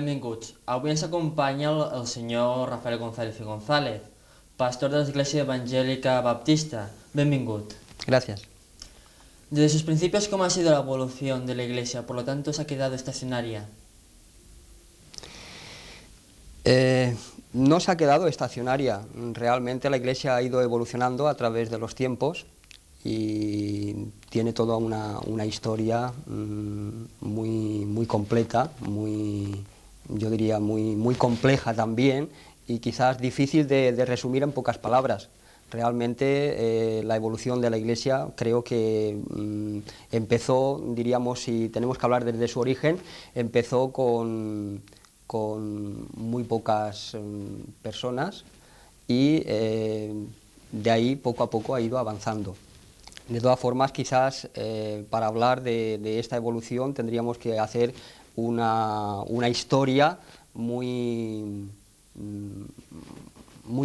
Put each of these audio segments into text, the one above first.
benvinguts. Avui ens acompanya el senyor Rafael González y González, pastor de la Iglesia Evangélica Baptista. Benvingut. Gracias. Desde sus principios, ¿cómo ha sido la evolución de la Iglesia? Por lo tanto, ¿se ha quedado estacionaria? No se ha quedado estacionaria. Realmente la Iglesia ha ido evolucionando a través de los tiempos y tiene toda una historia muy completa, yo diría muy compleja también, y quizás difícil de resumir en pocas palabras. Realmente la evolución de la Iglesia creo que empezó, diríamos, si tenemos que hablar desde su origen, empezó con muy pocas personas y de ahí poco a poco ha ido avanzando. De todas formas, quizás para hablar de esta evolución tendríamos que hacer una historia muy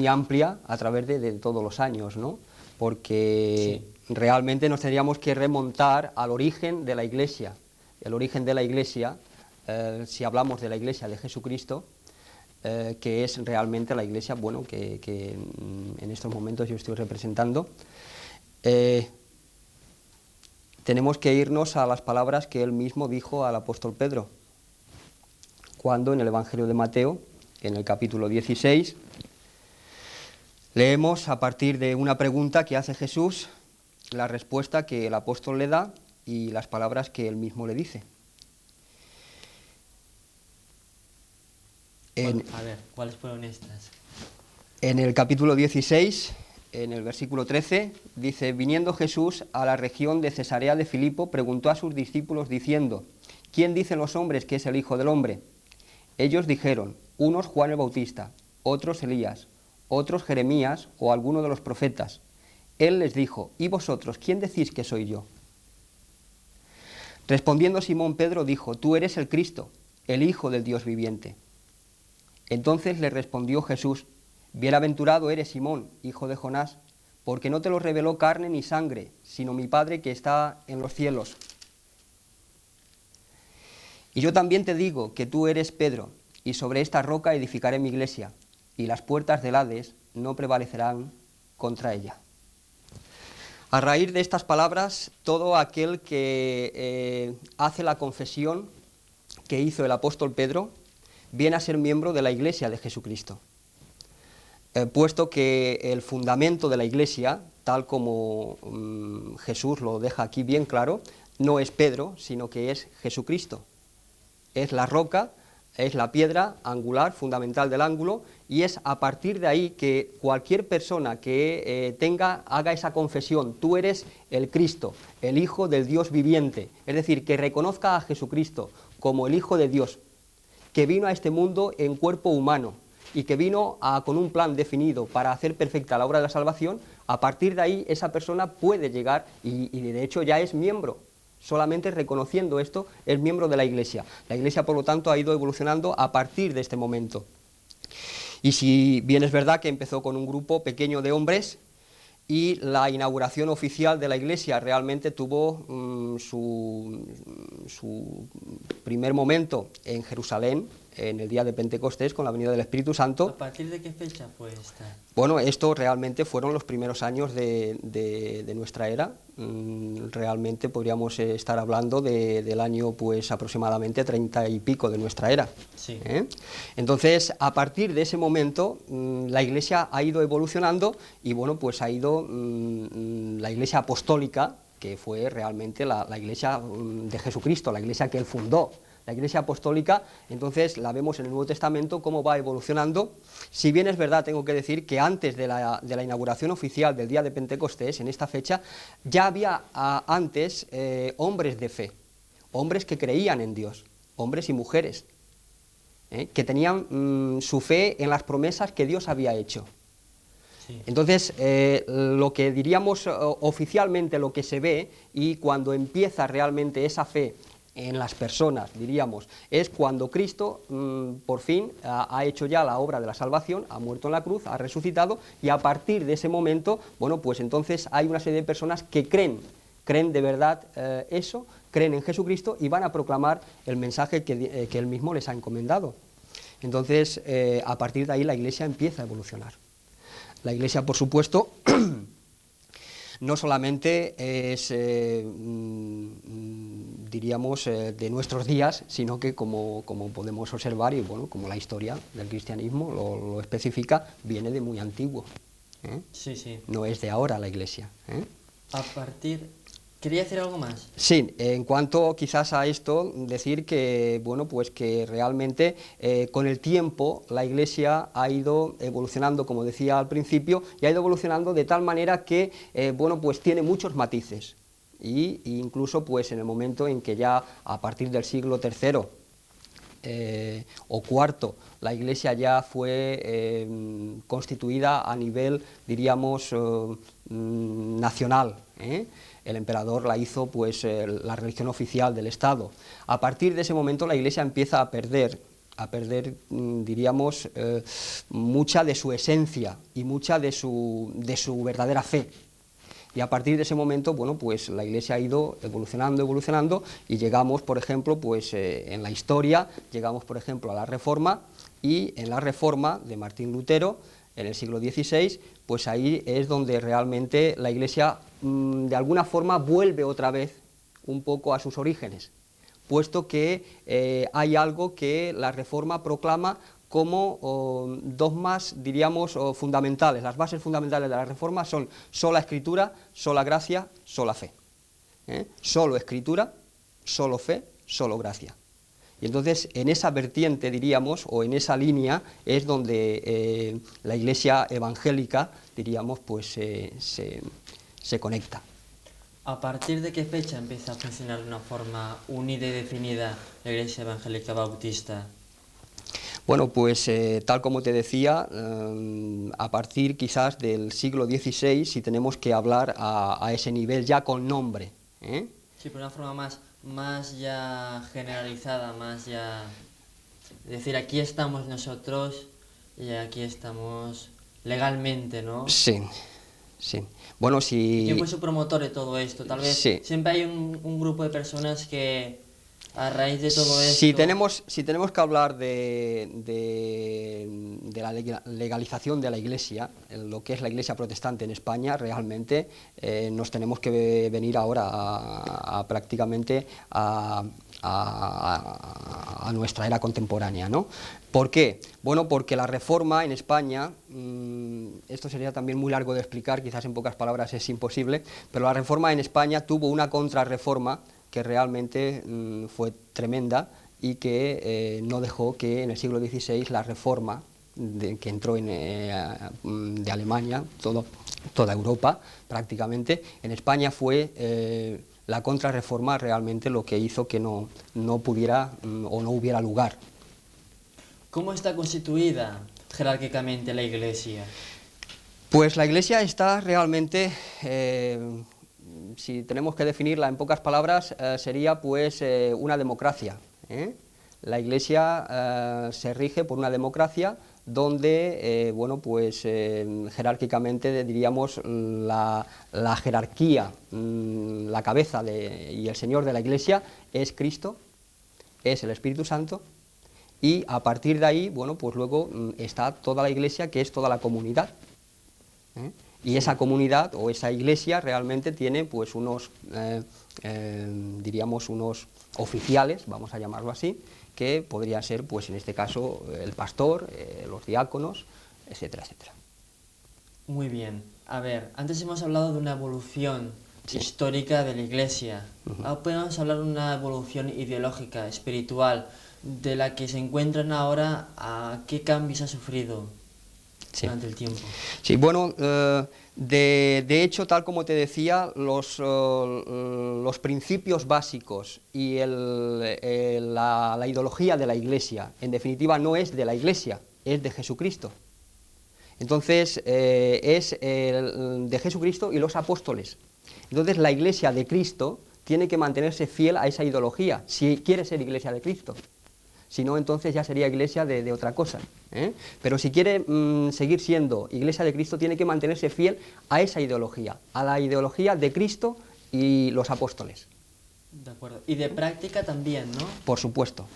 amplia a través de todos los años, ¿no? Porque sí, realmente nos tendríamos que remontar al origen de la Iglesia. El origen de la Iglesia, si hablamos de la Iglesia de Jesucristo, que es realmente la Iglesia, bueno, que en estos momentos yo estoy representando, tenemos que irnos a las palabras que él mismo dijo al apóstol Pedro, cuando en el Evangelio de Mateo, en el capítulo 16, leemos a partir de una pregunta que hace Jesús, la respuesta que el apóstol le da y las palabras que él mismo le dice. A ver, ¿cuáles fueron estas? En el capítulo 16, en el versículo 13, dice: viniendo Jesús a la región de Cesarea de Filipo, preguntó a sus discípulos diciendo: ¿quién dicen los hombres que es el Hijo del Hombre? Ellos dijeron: unos Juan el Bautista, otros Elías, otros Jeremías o alguno de los profetas. Él les dijo: ¿y vosotros quién decís que soy yo? Respondiendo Simón Pedro dijo: tú eres el Cristo, el Hijo del Dios viviente. Entonces le respondió Jesús: bienaventurado eres Simón, hijo de Jonás, porque no te lo reveló carne ni sangre, sino mi Padre que está en los cielos. Y yo también te digo que tú eres Pedro, y sobre esta roca edificaré mi iglesia, y las puertas del Hades no prevalecerán contra ella. A raíz de estas palabras, todo aquel que hace la confesión que hizo el apóstol Pedro viene a ser miembro de la Iglesia de Jesucristo, puesto que el fundamento de la Iglesia, tal como Jesús lo deja aquí bien claro, no es Pedro, sino que es Jesucristo. Es la roca, es la piedra angular, fundamental del ángulo, y es a partir de ahí que cualquier persona que haga esa confesión: tú eres el Cristo, el Hijo del Dios viviente, es decir, que reconozca a Jesucristo como el Hijo de Dios, que vino a este mundo en cuerpo humano y que vino con un plan definido para hacer perfecta la obra de la salvación. A partir de ahí esa persona puede llegar y de hecho ya es miembro. Solamente reconociendo esto es miembro de la Iglesia. La Iglesia, por lo tanto, ha ido evolucionando a partir de este momento. Y si bien es verdad que empezó con un grupo pequeño de hombres, y la inauguración oficial de la Iglesia realmente tuvo su primer momento en Jerusalén, en el día de Pentecostés, con la venida del Espíritu Santo. ¿A partir de qué fecha fue esta? Bueno, esto realmente fueron los primeros años de nuestra era. Realmente podríamos estar hablando del año pues aproximadamente 30 y pico de nuestra era. Sí. Entonces, a partir de ese momento, la Iglesia ha ido evolucionando y bueno, pues ha ido la Iglesia apostólica, que fue realmente la Iglesia de Jesucristo, la Iglesia que él fundó. La Iglesia apostólica, entonces la vemos en el Nuevo Testamento cómo va evolucionando. Si bien es verdad, tengo que decir que antes de la inauguración oficial del día de Pentecostés, en esta fecha, ya había antes hombres de fe, hombres que creían en Dios, hombres y mujeres, que tenían su fe en las promesas que Dios había hecho. Sí. Entonces, lo que diríamos oficialmente, lo que se ve, y cuando empieza realmente esa fe en las personas, diríamos, es cuando Cristo por fin ha hecho ya la obra de la salvación, ha muerto en la cruz, ha resucitado, y a partir de ese momento, bueno, pues entonces hay una serie de personas que creen de verdad eso, creen en Jesucristo y van a proclamar el mensaje que él mismo les ha encomendado. Entonces, a partir de ahí la Iglesia empieza a evolucionar. La Iglesia, por supuesto, no solamente es, diríamos, de nuestros días, sino que como podemos observar, y bueno, como la historia del cristianismo lo especifica, viene de muy antiguo. Sí, sí. No es de ahora la Iglesia. A partir... ¿Quería decir algo más? Sí, en cuanto quizás a esto, decir que, bueno, pues que realmente con el tiempo la Iglesia ha ido evolucionando, como decía al principio, y ha ido evolucionando de tal manera que, bueno, pues tiene muchos matices. Y incluso pues en el momento en que ya a partir del siglo III o IV la Iglesia ya fue constituida a nivel, diríamos, nacional, el emperador la hizo pues la religión oficial del Estado. A partir de ese momento la Iglesia empieza a perder, diríamos, mucha de su esencia y mucha de su verdadera fe. Y a partir de ese momento, bueno, pues la Iglesia ha ido evolucionando y llegamos, por ejemplo, pues en la historia, llegamos, por ejemplo, a la Reforma, y en la Reforma de Martín Lutero, en el siglo XVI, pues ahí es donde realmente la Iglesia de alguna forma vuelve otra vez un poco a sus orígenes, puesto que hay algo que la Reforma proclama como dogmas, diríamos, fundamentales. Las bases fundamentales de la Reforma son sola Escritura, sola gracia, sola fe. Solo Escritura, solo fe, solo gracia. Y entonces, en esa vertiente, diríamos, o en esa línea, es donde la Iglesia evangélica, diríamos, pues se conecta. ¿A partir de qué fecha empieza a funcionar de una forma unida y definida la Iglesia Evangélica Bautista? Bueno, pues tal como te decía, a partir quizás del siglo XVI, si tenemos que hablar a ese nivel ya con nombre. Sí, pero de una forma más ya generalizada, más ya... Es decir, aquí estamos nosotros y aquí estamos legalmente, ¿no? Sí, sí. Bueno, si... ¿Quién fue su promotor de todo esto? Tal vez sí. siempre hay un grupo de personas que a raíz de todo esto... Si tenemos que hablar de la legalización de la Iglesia, lo que es la Iglesia protestante en España, realmente nos tenemos que venir ahora prácticamente a nuestra era contemporánea, ¿no? ¿Por qué? Bueno, porque la Reforma en España, esto sería también muy largo de explicar, quizás en pocas palabras es imposible, pero la Reforma en España tuvo una contrarreforma que realmente fue tremenda y que no dejó que en el siglo XVI la Reforma que entró de Alemania, toda Europa prácticamente, en España fue la contrarreforma realmente lo que hizo que no pudiera o no hubiera lugar. ¿Cómo está constituida jerárquicamente la Iglesia? Pues la Iglesia está realmente... si tenemos que definirla en pocas palabras, sería pues una democracia. La Iglesia se rige por una democracia donde, bueno, pues jerárquicamente diríamos la jerarquía, la cabeza y el Señor de la Iglesia es Cristo, es el Espíritu Santo, y a partir de ahí, bueno, pues luego está toda la Iglesia, que es toda la comunidad. Y esa comunidad o esa iglesia realmente tiene pues unos, diríamos, unos oficiales, vamos a llamarlo así, que podrían ser, pues en este caso, el pastor, los diáconos, etcétera, etcétera. Muy bien. A ver, antes hemos hablado de una evolución histórica de la Iglesia. Ahora podemos hablar de una evolución ideológica, espiritual, de la que se encuentran ahora. ¿A qué cambios ha sufrido durante el tiempo? Sí, bueno, de hecho, tal como te decía, los principios básicos y la ideología de la Iglesia, en definitiva, no es de la Iglesia, es de Jesucristo. Entonces, es de Jesucristo y los apóstoles. Entonces, la Iglesia de Cristo tiene que mantenerse fiel a esa ideología, si quiere ser Iglesia de Cristo. Si no, entonces ya sería iglesia de otra cosa. Pero si quiere seguir siendo Iglesia de Cristo, tiene que mantenerse fiel a esa ideología, a la ideología de Cristo y los apóstoles. De acuerdo. Y de práctica también, ¿no? Por supuesto.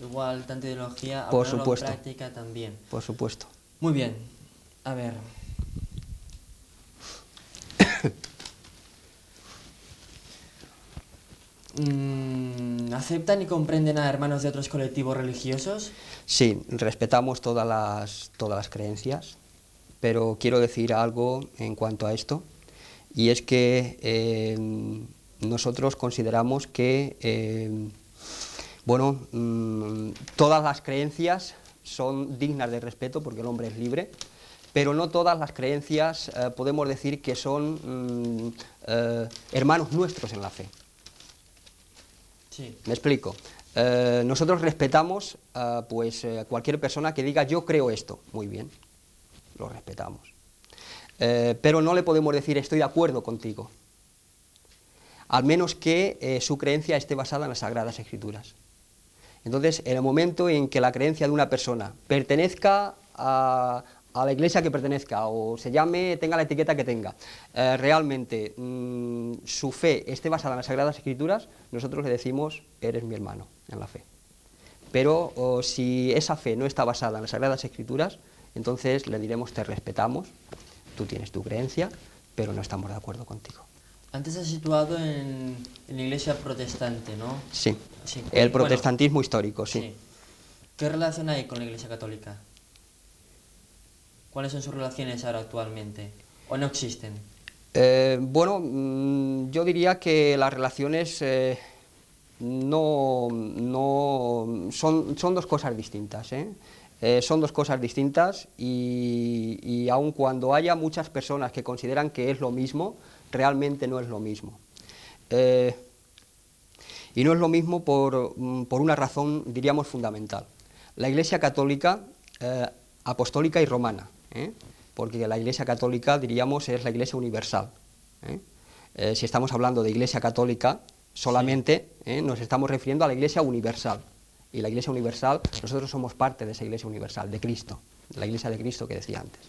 igual tanta ideología, a Por ponerlo supuesto. en práctica también. Por supuesto. Muy bien, a ver. ¿Aceptan y comprenden a hermanos de otros colectivos religiosos? Sí, respetamos todas las creencias, pero quiero decir algo en cuanto a esto, y es que nosotros consideramos que todas las creencias son dignas de respeto porque el hombre es libre, pero no todas las creencias podemos decir que son hermanos nuestros en la fe. Sí. Me explico. Nosotros respetamos cualquier persona que diga yo creo esto. Muy bien, lo respetamos. Pero no le podemos decir estoy de acuerdo contigo, al menos que su creencia esté basada en las Sagradas Escrituras. Entonces, en el momento en que la creencia de una persona pertenezca a la iglesia que pertenezca, o tenga la etiqueta que tenga, realmente su fe esté basada en las Sagradas Escrituras, nosotros le decimos, eres mi hermano en la fe. Pero si esa fe no está basada en las Sagradas Escrituras, entonces le diremos, te respetamos, tú tienes tu creencia, pero no estamos de acuerdo contigo. Antes has situado en la iglesia protestante, ¿no? Sí, Sí. el protestantismo histórico, sí. ¿Qué relación hay con la iglesia católica? ¿Cuáles son sus relaciones ahora actualmente? ¿O no existen? Yo diría que las relaciones son dos cosas distintas, son dos cosas distintas y aun cuando haya muchas personas que consideran que es lo mismo, realmente no es lo mismo. Y no es lo mismo por una razón, diríamos, fundamental. La Iglesia católica, apostólica y romana, porque la Iglesia católica, diríamos, es la Iglesia universal. Si estamos hablando de Iglesia católica, solamente nos estamos refiriendo a la Iglesia universal. Y la Iglesia universal, nosotros somos parte de esa Iglesia universal, de Cristo, la Iglesia de Cristo que decía antes.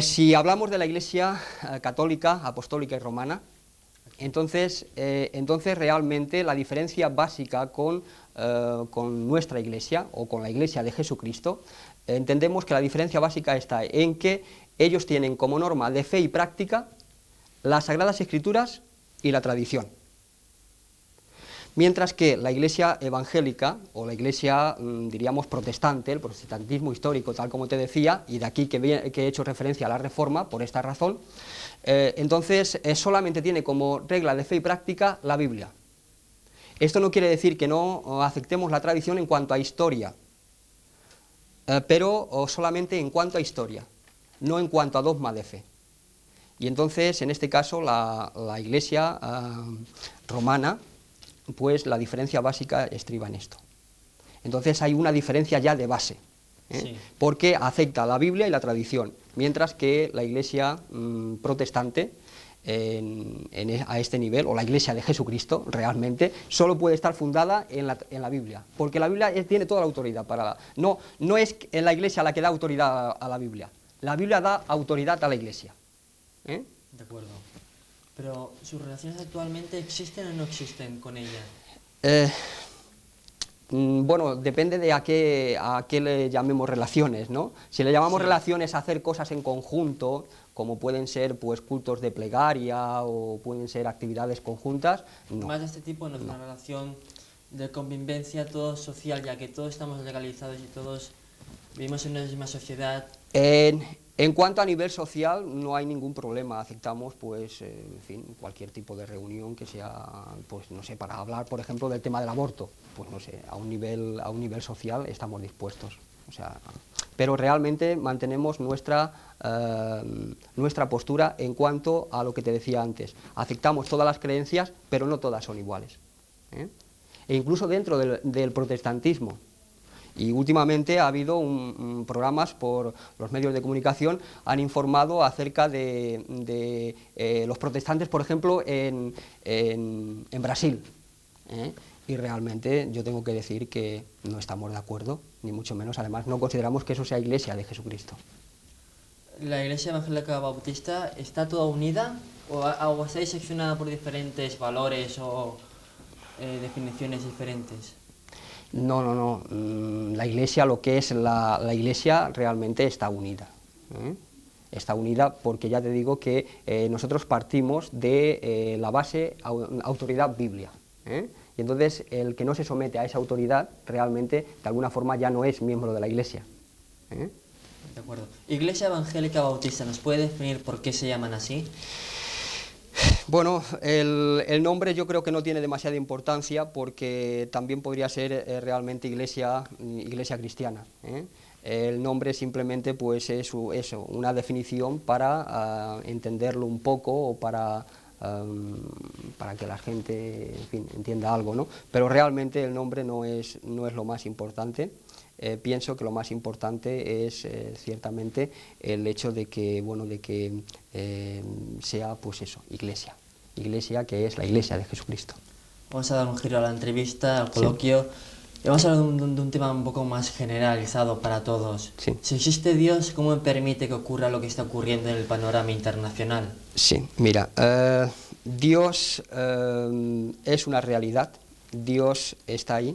Si hablamos de la Iglesia católica, apostólica y romana, entonces realmente la diferencia básica con nuestra Iglesia o con la Iglesia de Jesucristo, entendemos que la diferencia básica está en que ellos tienen como norma de fe y práctica las Sagradas Escrituras y la tradición. Mientras que la Iglesia evangélica, o la Iglesia, diríamos, protestante, el protestantismo histórico, tal como te decía, y de aquí que he hecho referencia a la Reforma, por esta razón, entonces solamente tiene como regla de fe y práctica la Biblia. Esto no quiere decir que no aceptemos la tradición en cuanto a historia, pero solamente en cuanto a historia, no en cuanto a dogma de fe. Y entonces, en este caso, la Iglesia romana, pues la diferencia básica estriba en esto. Entonces hay una diferencia ya de base, Sí. porque acepta la Biblia y la tradición, mientras que la Iglesia protestante, a este nivel, o la Iglesia de Jesucristo, realmente, solo puede estar fundada en la Biblia, porque la Biblia tiene toda la autoridad. No es la Iglesia la que da autoridad a la Biblia da autoridad a la Iglesia. De acuerdo. Pero, ¿sus relaciones actualmente existen o no existen con ella? Depende de a qué le llamemos relaciones, ¿no? Si le llamamos Sí. relaciones a hacer cosas en conjunto, como pueden ser pues cultos de plegaria o pueden ser actividades conjuntas, no. Más de este tipo no es una relación de convivencia todo social, ya que todos estamos legalizados y todos vivimos en una misma sociedad. En cuanto a nivel social, no hay ningún problema, aceptamos pues, en fin, cualquier tipo de reunión que sea, pues no sé, para hablar, por ejemplo, del tema del aborto, pues no sé, a un nivel social estamos dispuestos, o sea, pero realmente mantenemos nuestra postura en cuanto a lo que te decía antes, aceptamos todas las creencias, pero no todas son iguales, E incluso dentro del protestantismo. Y últimamente ha habido programas por los medios de comunicación, han informado acerca de los protestantes, por ejemplo, en Brasil. Y realmente yo tengo que decir que no estamos de acuerdo, ni mucho menos, además no consideramos que eso sea Iglesia de Jesucristo. ¿La Iglesia Evangélica Bautista está toda unida o está diseccionada por diferentes valores o definiciones diferentes? No, no, no. La Iglesia, lo que es la Iglesia, realmente está unida. ¿Eh? Está unida porque ya te digo que nosotros partimos de la base autoridad Biblia. ¿Eh? Y entonces el que no se somete a esa autoridad realmente de alguna forma ya no es miembro de la Iglesia. ¿Eh? De acuerdo. Iglesia Evangélica Bautista, ¿nos puede definir por qué se llaman así? Bueno, el nombre yo creo que no tiene demasiada importancia porque también podría ser realmente iglesia cristiana. ¿Eh? El nombre simplemente pues es eso, una definición para entenderlo un poco o para que la gente, en fin, entienda algo, ¿no? Pero realmente el nombre no es lo más importante. Pienso que lo más importante es ciertamente el hecho de que, bueno, sea pues eso, iglesia, que es la iglesia de Jesucristo. Vamos a dar un giro a la entrevista, al Sí. coloquio, y vamos a hablar de un tema un poco más generalizado para todos. Sí. Si existe Dios, ¿cómo permite que ocurra lo que está ocurriendo en el panorama internacional? Sí, mira, Dios es una realidad, Dios está ahí.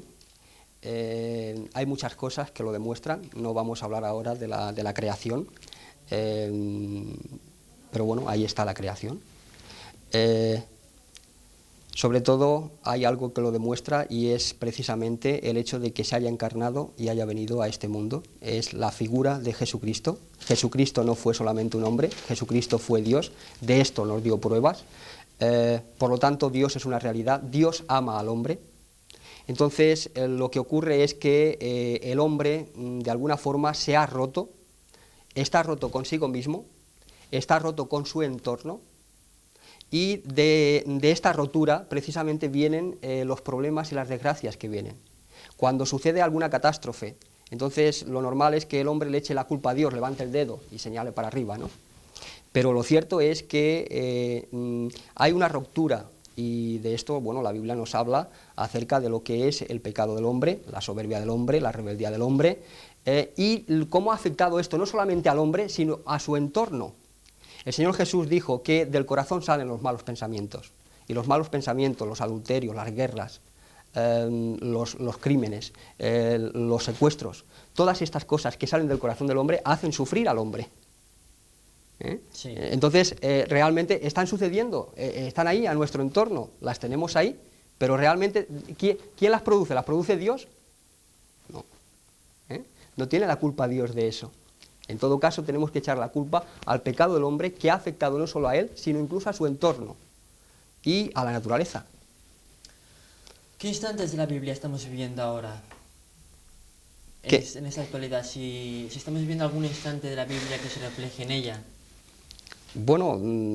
Hay muchas cosas que lo demuestran, no vamos a hablar ahora de la creación, pero bueno, ahí está la creación. Sobre todo hay algo que lo demuestra y es precisamente el hecho de que se haya encarnado y haya venido a este mundo. Es la figura de Jesucristo. Jesucristo no fue solamente un hombre, Jesucristo fue Dios, de esto nos dio pruebas. Por lo tanto, Dios es una realidad, Dios ama al hombre. Entonces, lo que ocurre es que el hombre, de alguna forma, se ha roto, está roto consigo mismo, está roto con su entorno, y de esta rotura, precisamente, vienen los problemas y las desgracias que vienen. Cuando sucede alguna catástrofe, entonces lo normal es que el hombre le eche la culpa a Dios, levante el dedo y señale para arriba, ¿no? Pero lo cierto es que hay una ruptura. Y de esto, bueno, la Biblia nos habla acerca de lo que es el pecado del hombre, la soberbia del hombre, la rebeldía del hombre, y cómo ha afectado esto no solamente al hombre, sino a su entorno. El Señor Jesús dijo que del corazón salen los malos pensamientos, y los malos pensamientos, los adulterios, las guerras, los crímenes, los secuestros, todas estas cosas que salen del corazón del hombre hacen sufrir al hombre. Sí. Entonces, realmente están sucediendo, están ahí a nuestro entorno, las tenemos ahí, pero realmente, ¿quién las produce? ¿Las produce Dios? No. No tiene la culpa Dios de eso. En todo caso, tenemos que echar la culpa al pecado del hombre que ha afectado no solo a él, sino incluso a su entorno y a la naturaleza. ¿Qué instantes de la Biblia estamos viviendo ahora? ¿Qué? En esta actualidad, si estamos viviendo algún instante de la Biblia que se refleje en ella. Bueno,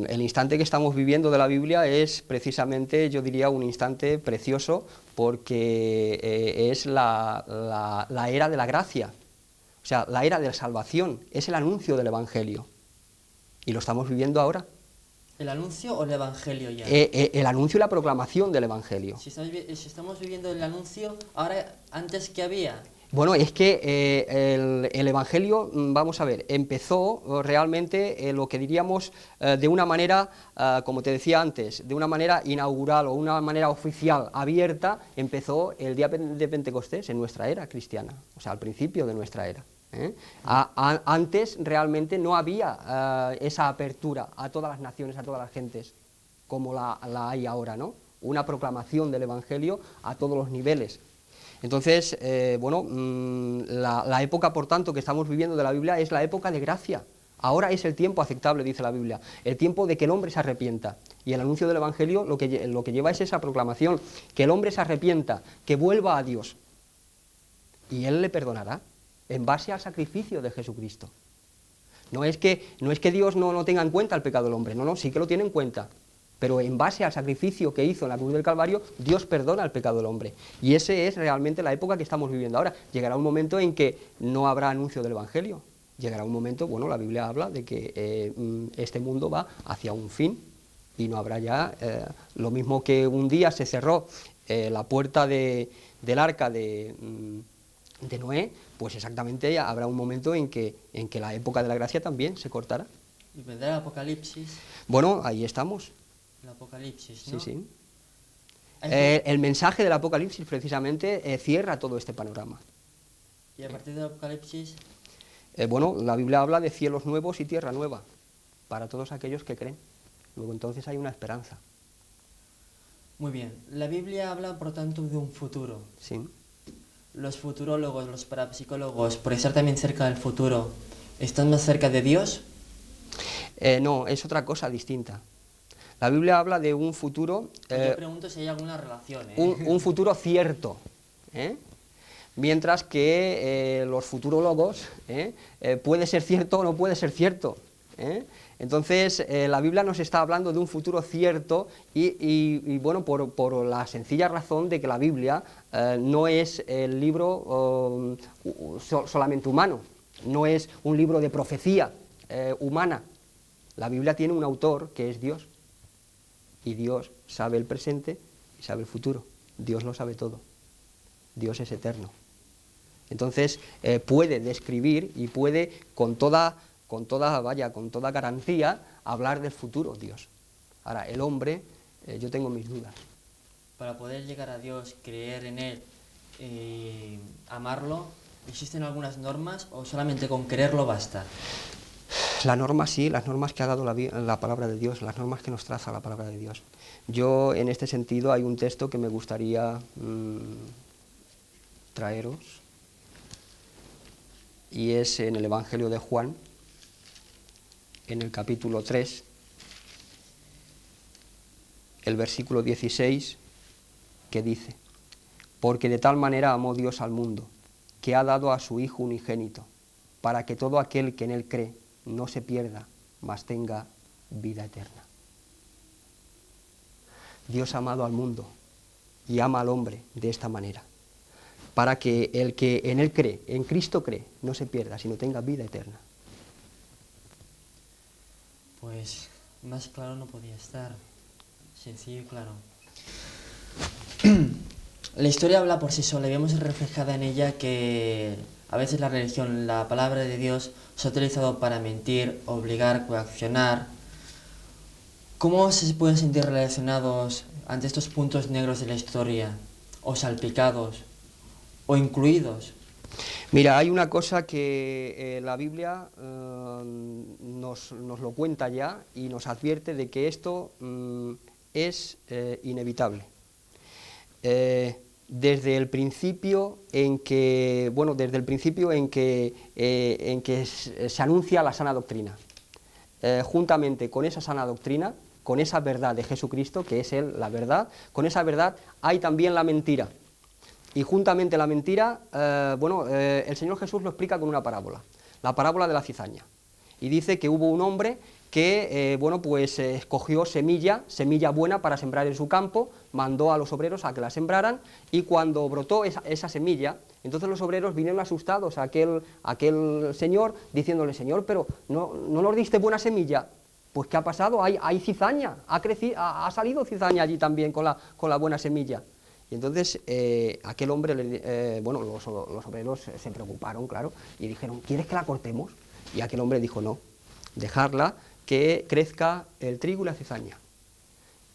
el instante que estamos viviendo de la Biblia es precisamente, yo diría, un instante precioso porque es la era de la gracia, o sea, la era de la salvación, es el anuncio del Evangelio y lo estamos viviendo ahora. ¿El anuncio o el evangelio ya? El anuncio y la proclamación del Evangelio. Si estamos viviendo el anuncio, ahora, antes que había. Bueno, es que el Evangelio, vamos a ver, empezó realmente lo que diríamos de una manera, como te decía antes, de una manera inaugural o una manera oficial, abierta, empezó el día de Pentecostés en nuestra era cristiana, o sea, al principio de nuestra era. Antes realmente no había esa apertura a todas las naciones, a todas las gentes, como la hay ahora, ¿no? Una proclamación del Evangelio a todos los niveles. Entonces, bueno, la época, por tanto, que estamos viviendo de la Biblia es la época de gracia. Ahora es el tiempo aceptable, dice la Biblia, el tiempo de que el hombre se arrepienta. Y el anuncio del Evangelio lo que lleva es esa proclamación, que el hombre se arrepienta, que vuelva a Dios. Y Él le perdonará, en base al sacrificio de Jesucristo. No es que Dios no tenga en cuenta el pecado del hombre, no, sí que lo tiene en cuenta. Pero en base al sacrificio que hizo en la cruz del Calvario, Dios perdona el pecado del hombre. Y esa es realmente la época que estamos viviendo ahora. Llegará un momento en que no habrá anuncio del Evangelio. Llegará un momento, bueno, la Biblia habla de que este mundo va hacia un fin y no habrá ya, lo mismo que un día se cerró la puerta del arca de Noé, pues exactamente habrá un momento en que la época de la gracia también se cortará. ¿Y vendrá el Apocalipsis? Bueno, ahí estamos. El Apocalipsis, ¿no? Sí, sí. El mensaje del Apocalipsis precisamente cierra todo este panorama. Y a partir del Apocalipsis, Bueno, la Biblia habla de cielos nuevos y tierra nueva, para todos aquellos que creen. Luego entonces hay una esperanza. muy bien. La Biblia habla, por tanto, de un futuro. Sí. Los futurólogos, los parapsicólogos, por estar también cerca del futuro, ¿están más cerca de Dios? No, es otra cosa distinta. La Biblia habla de un futuro, Yo pregunto si hay alguna relación, ¿eh? un futuro cierto, ¿eh? Mientras que los futurólogos puede ser cierto o no puede ser cierto, ¿eh? Entonces la Biblia nos está hablando de un futuro cierto y bueno, por la sencilla razón de que la Biblia no es el libro solamente humano, no es un libro de profecía humana. La Biblia tiene un autor que es Dios. Y Dios sabe el presente y sabe el futuro. Dios lo sabe todo. Dios es eterno. Entonces puede describir y puede con toda garantía hablar del futuro Dios. Ahora, el hombre, yo tengo mis dudas. Para poder llegar a Dios, creer en Él, amarlo, ¿existen algunas normas o solamente con quererlo basta? La norma sí, las normas que ha dado la palabra de Dios, las normas que nos traza la palabra de Dios. Yo, en este sentido, hay un texto que me gustaría traeros, y es en el Evangelio de Juan, en el capítulo 3, el versículo 16, que dice: porque de tal manera amó Dios al mundo, que ha dado a su Hijo unigénito, para que todo aquel que en Él cree no se pierda, mas tenga vida eterna. Dios ha amado al mundo y ama al hombre de esta manera, para que el que en Él cree, en Cristo cree, no se pierda, sino tenga vida eterna. Pues más claro no podía estar. Sencillo y claro. La historia habla por sí sola y vemos reflejada en ella que a veces la religión, la palabra de Dios, se ha utilizado para mentir, obligar, coaccionar. ¿Cómo se pueden sentir relacionados ante estos puntos negros de la historia? ¿O salpicados? ¿O incluidos? Mira, hay una cosa que la Biblia nos lo cuenta ya y nos advierte de que esto es inevitable. Desde el principio en que, se anuncia la sana doctrina, juntamente con esa sana doctrina, con esa verdad de Jesucristo, que es Él la verdad, con esa verdad hay también la mentira. Y juntamente la mentira, el Señor Jesús lo explica con una parábola, la parábola de la cizaña. Y dice que hubo un hombre que escogió semilla buena para sembrar en su campo, mandó a los obreros a que la sembraran, y cuando brotó esa semilla, entonces los obreros vinieron asustados a aquel señor, diciéndole: Señor, pero ¿no nos diste buena semilla? Pues ¿qué ha pasado? Hay cizaña, ha salido cizaña allí también con la buena semilla. Y entonces aquel hombre, los obreros se preocuparon, claro, y dijeron: ¿quieres que la cortemos? Y aquel hombre dijo: no, dejarla que crezca el trigo y la cizaña,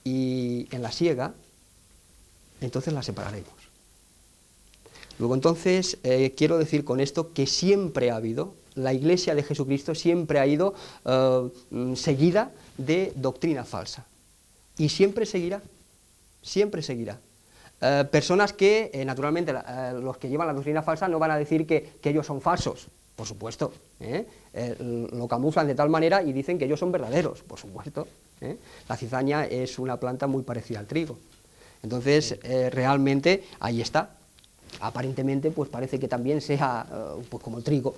y en la siega entonces la separaremos. Luego entonces quiero decir con esto que siempre ha habido, la Iglesia de Jesucristo siempre ha ido seguida de doctrina falsa, y siempre seguirá, personas que, naturalmente, los que llevan la doctrina falsa no van a decir que ellos son falsos, por supuesto, lo camuflan de tal manera y dicen que ellos son verdaderos, por supuesto. La cizaña es una planta muy parecida al trigo. Entonces, realmente, ahí está. Aparentemente, pues parece que también sea como el trigo,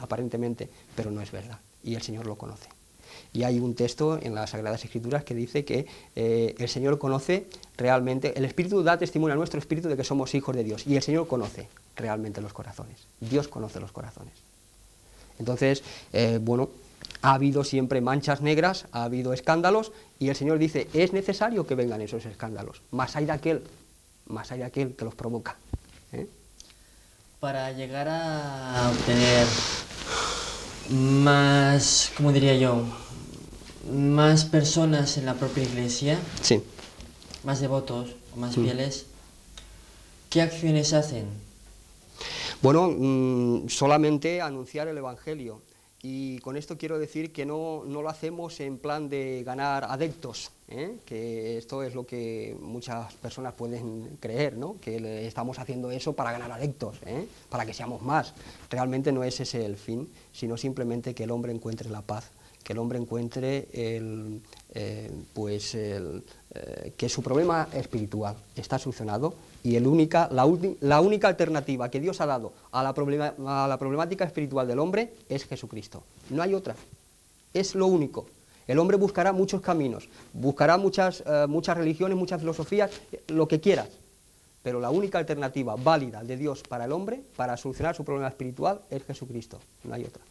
aparentemente, pero no es verdad, y el Señor lo conoce. Y hay un texto en las Sagradas Escrituras que dice que el Señor conoce realmente, el Espíritu da testimonio a nuestro espíritu de que somos hijos de Dios, y el Señor conoce realmente los corazones. Dios conoce los corazones. Entonces, ha habido siempre manchas negras, ha habido escándalos, y el Señor dice: es necesario que vengan esos escándalos, más hay de aquel que los provoca. Para llegar a obtener más, ¿cómo diría yo?, más personas en la propia iglesia, Sí. más devotos, o más fieles, ¿qué acciones hacen? Bueno, solamente anunciar el Evangelio. Y con esto quiero decir que no lo hacemos en plan de ganar adeptos, que esto es lo que muchas personas pueden creer, ¿no? Que estamos haciendo eso para ganar adeptos, para que seamos más. Realmente no es ese el fin, sino simplemente que el hombre encuentre la paz, que el hombre encuentre que su problema espiritual está solucionado y la única alternativa que Dios ha dado a la problemática espiritual del hombre es Jesucristo. No hay otra. Es lo único. El hombre buscará muchos caminos, buscará muchas religiones, muchas filosofías, lo que quieras. Pero la única alternativa válida de Dios para el hombre, para solucionar su problema espiritual, es Jesucristo. No hay otra.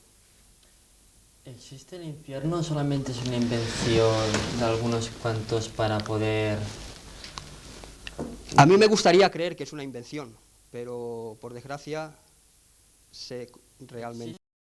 ¿Existe el infierno o solamente es una invención de algunos cuantos para poder...? A mí me gustaría creer que es una invención, pero por desgracia sé realmente...